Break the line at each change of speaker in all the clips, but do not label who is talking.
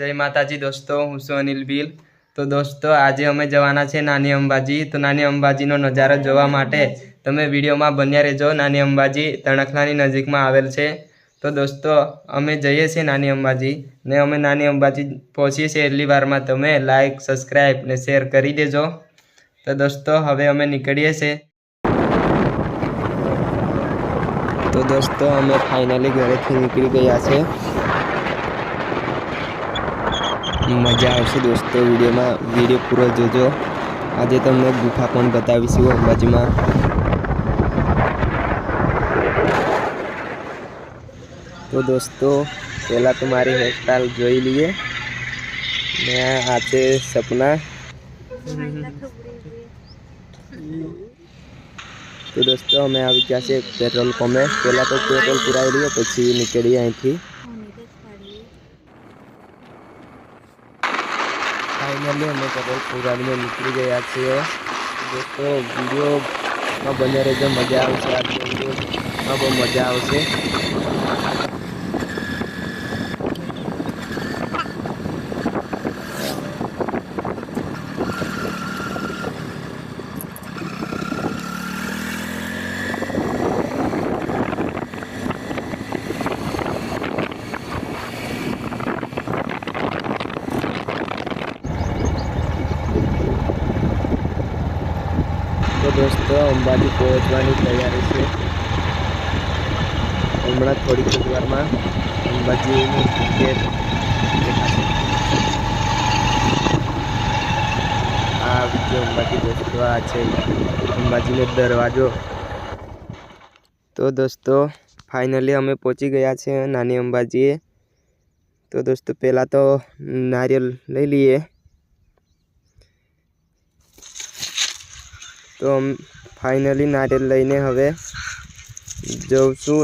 जय माताजी दोस्तों, हूँ છું અનિલ ભીલ। તો દોસ્તો આજે અમે જવાના છે નાની અંબાજી। તો નાની અંબાજીનો નજારો જોવા માટે તમે વિડીયોમાં બન્યા રહેજો। નાની અંબાજી તણખલાની નજીકમાં આવેલ છે। તો દોસ્તો અમે જઈએ છીએ નાની અંબાજી ને અમે નાની અંબાજી પહોંચીએ છીએ એટલી વારમાં તમે લાઈક, સબસ્ક્રાઈબ ને શેર કરી દેજો। તો દોસ્તો હવે અમે નીકળીએ છીએ। તો દોસ્તો અમે ફાઇનલી ઘરેથી નીકળી ગયા છે। मजा आवशे दोस्तों वीडियो पूरा जोजो। आज तमने गुफा पण बतावीशुं अंबाजी में। तो दोस्तों पहला तो मारी हेयर स्टाइल जोई लीए ने आते सपना। तो दोस्तों हमें आ गया से पेट्रोल पंपे। पहला तो पेट्रोल पुराई लिए पछी निकळीए अहींथी। फाइनली हमें पेट्रोल पुराने में निकली गया छे। दोस्तों वीडियो में बने रहो, मजा आवशे। आज वीडियो में बहुत मजा आवशे। तो दोस्तों अंबाजी पहुँचवानी तैयारी है। हमणां थोड़ी वार में अंबाजी गेट अंबाजी दोस्तों आ अंबाजी ने दरवाजो। तो दोस्तों फाइनली हमें पहुँची गया छे नानी अंबाजी। तो दोस्तों पहला तो नारियल ले लिए। तो हम फाइनली नारियल लईने हवे जाऊँ छूं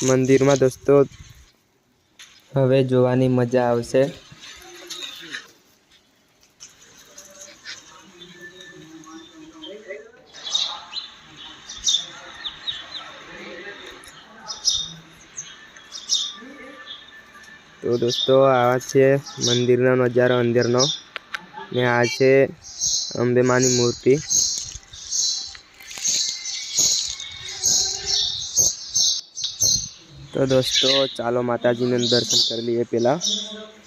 मंदिर में। दोस्तों हवे जोवानी मजा आवशे। तो दोस्तों आ छे मंदिरनो नजारो अंदरनो ने आ छे अंबे मानी मूर्ति। तो दोस्तों चालो माताजी ने दर्शन कर लिए पहला,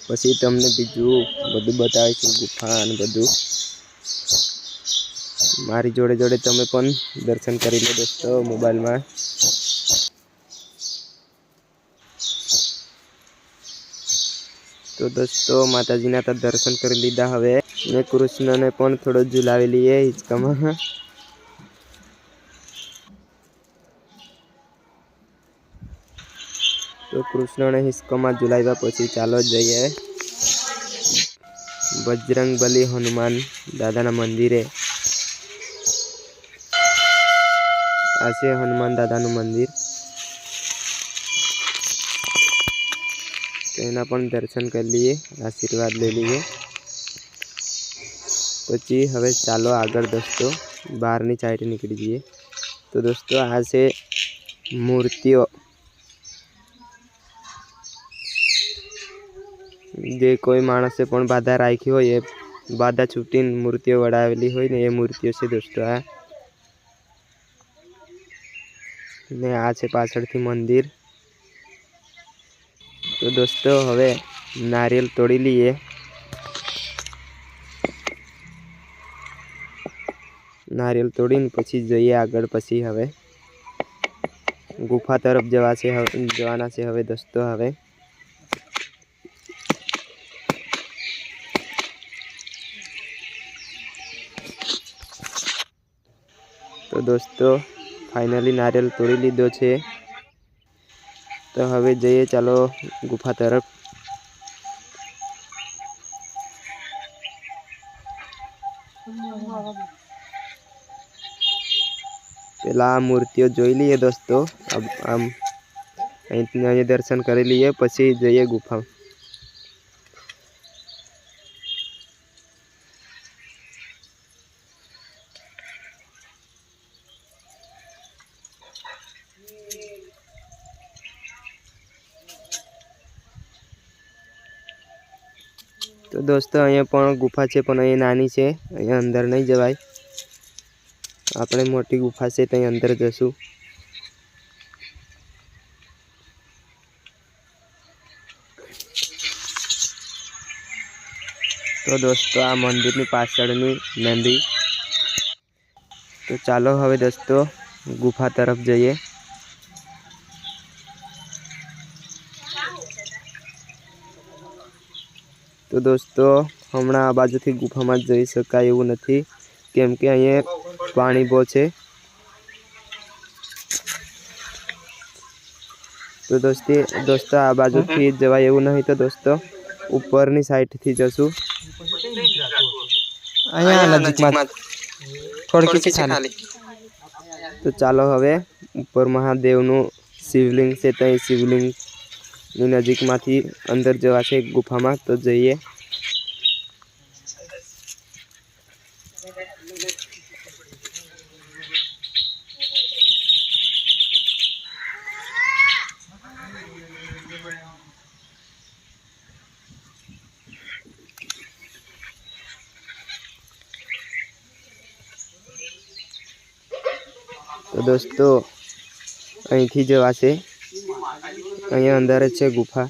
पछी तमने बीजू बधु बतावीशुं गुफा ने बधु। मारी जोड़े जोड़े तमे पण दर्शन करी लो दोस्तों मोबाइल में। तो दोस्तों माताजी ने तो दर्शन कर लीधा। हवे ने कृष्ण ने पण थोड़ो झुलावी लीए हिचकामां। तो कृष्ण ने हिचकामां झुलाव्या पछी चालो जईए बजरंगबली हनुमान दादा मंदिरे। आ छे हनुमान दादा मंदिर। तो एना पण दर्शन कर लिए, आशीर्वाद ले लिए। पछी हवे चालो आगळ दोस्तों बहारनी साइड निकली जईए। तो दोस्तों आ छे मूर्तिओ जे कोई माणसे पण बाधा राखी होय ए बाधा छूटीने मूर्तिओ वडावेली होय ने ए मूर्तिओ छे दोस्तों। आ ने आ छे पाछळथी मंदिर। तो दोस्तों हवे नारियल तोड़ी लिए। नारियल तोड़ीने पछी जईए आगळ। पछी हवे गुफा तरफ जवाना छे हवे दोस्तों। हवे तो दोस्तों फाइनली नारियल तोड़ी लीधो छे। तो हवे जईए चालो गुफा तरफ। पहला मूर्तिओ जोई लीए दोस्तों। अब आम अहीं दर्शन करी लीए पछी जईए गुफा। તો દોસ્તો અહીંયા પણ ગુફા છે, પણ અહીંયા નાની છે, અહીંયા અંદર નહીં જવાય. આપણે મોટી ગુફા છે ત્યાં અંદર જશું. તો દોસ્તો આ મંદિરની પાછળની નદી. તો ચાલો હવે દોસ્તો ગુફા તરફ જઈએ. તો દોસ્તો હમણાં આ બાજુથી ગુફામાં જઈ શકાય એવું નથી, કેમ કે અહીંયા પાણી બહુ છે. તો દોસ્તો આ બાજુથી જવાય એવું નહીં, તો દોસ્તો ઉપરની સાઈડથી જશું. અહીંયા નજીકમાં થોડી ખાલી. તો ચાલો હવે ઉપર મહાદેવનું શિવલિંગ છે, ત્યાં શિવલિંગની નજીકમાંથી અંદર જવાશે ગુફામાં. તો જઈએ. તો દોસ્તો અહીંથી જવાશે, અહીંયા અંદર જ છે ગુફા.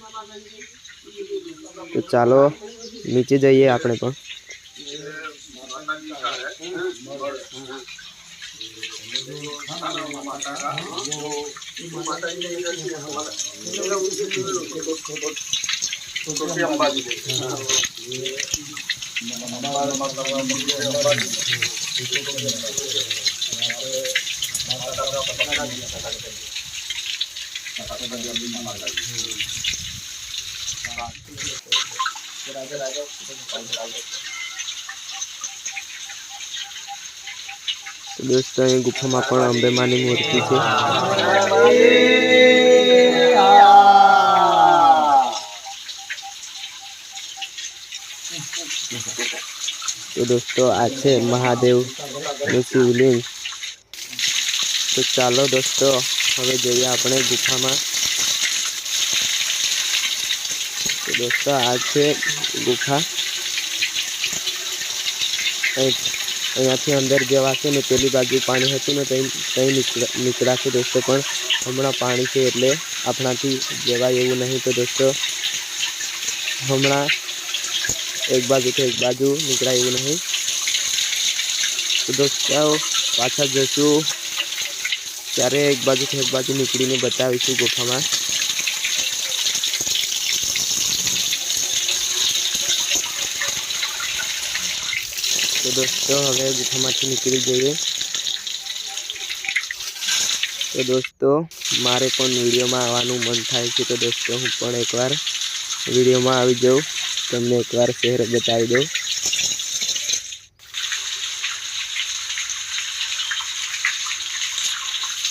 તો ચાલો નીચે જઈએ આપણે પણ. दोस्तों અહીં ગુફામાં પણ અંબેમાની મૂર્તિ છે. તો દોસ્તો આ છે મહાદેવનું શિવલિંગ. તો ચાલો દોસ્તો હવે જઈએ આપણે ગુફામાં. તો દોસ્તો આ છે ગુફા. અહીંયાથી અંદર જવાશે ને પેલી બાજુ પાણી હતું ને ત્યાં નીકળાશે દોસ્તો, પણ હમણાં પાણી છે એટલે આપણાથી જવાય એવું નહીં. તો દોસ્તો હમણાં એક બાજુથી એક બાજુ નીકળાય એવું નહીં. તો દોસ્તો પાછા જશું ત્યારે એક બાજુથી એક બાજુ નીકળીને બતાવીશું ગુફામાં. તો દોસ્તો હવે ગુફામાંથી નીકળી જઈએ. તો દોસ્તો મારે પણ વિડીયોમાં આવવાનું મન થાય છે, તો દોસ્તો હું પણ એકવાર વિડીયોમાં આવી જાઉં, તમને એકવાર શહેર બતાવી દઉં.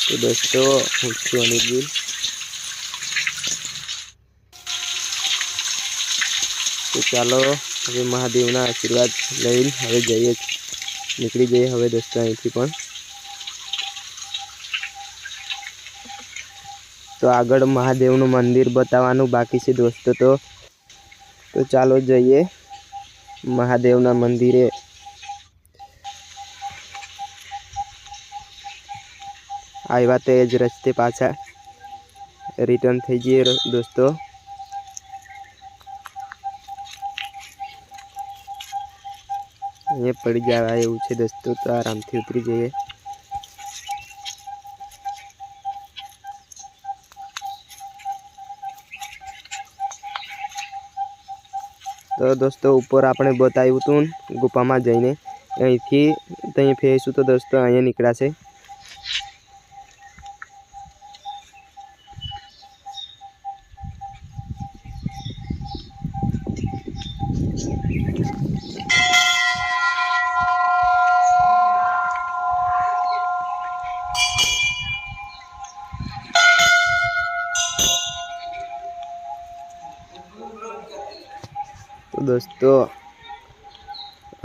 તો દોસ્તો હું છું અનિલ બિલ. તો ચાલો હવે મહાદેવના આશીર્વાદ લઈને હવે જઈએ, નીકળી જઈએ હવે દોસ્તો અહીંથી પણ. તો આગળ મહાદેવનું મંદિર બતાવવાનું બાકી છે દોસ્તો. તો ચાલો જઈએ મહાદેવના મંદિરે. આવ્યા તે જ રસ્તે પાછા રિટર્ન થઈ જઈએ દોસ્તો. અહીંયા પડી જવા એવું છે દોસ્તો, તો આરામથી ઉતરી જઈએ. તો દોસ્તો ઉપર આપણે બતાવ્યું હતું ગુફામાં જઈને, અહીંથી ત્યાં ફેરશું તો દોસ્તો અહીંયા નીકળાશે. તો દોસ્તો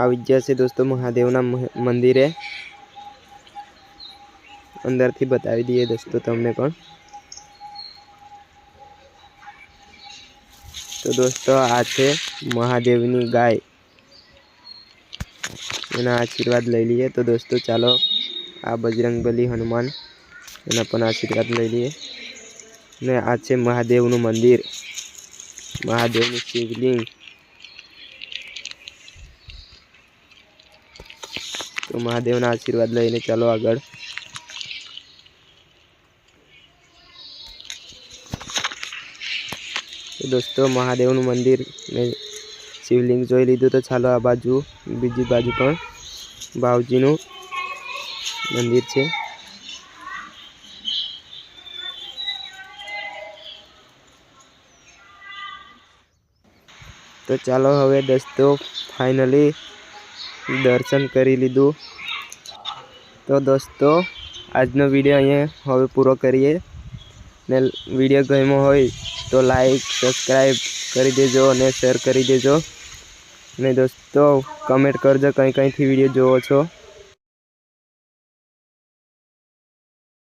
આવી ગયા છે દોસ્તો મહાદેવના મંદિરે. અંદરથી બતાવી દઈએ દોસ્તો તમને પણ. તો દોસ્તો આ છે મહાદેવની ગાય એના આશીર્વાદ લઈ લઈએ। તો દોસ્તો ચાલો આ બજરંગબલી હનુમાન એના પણ આશીર્વાદ લઈ લઈએ। ને આ છે મહાદેવનું મંદિર, મહાદેવનું શિવલિંગ। તો મહાદેવના આશીર્વાદ લઈને ચાલો આગળ। તો દોસ્તો મહાદેવનું મંદિર ને શિવલિંગ જોઈ લીધું। તો ચાલો આ બાજુ બીજી બાજુ પણ બાવજીનું મંદિર છે। તો ચાલો હવે દોસ્તો ફાઇનલી દર્શન કરી લીધું। તો દોસ્તો આજનો વિડીયો અહીંયા હવે પૂરો કરીએ। ને વિડીયો ગમ્યો હોય તો લાઈક સબસ્ક્રાઈબ કરી દેજો અને શેર કરી દેજો। ને દોસ્તો કમેન્ટ કરજો કઈ કઈથી વિડીયો જોવો છો।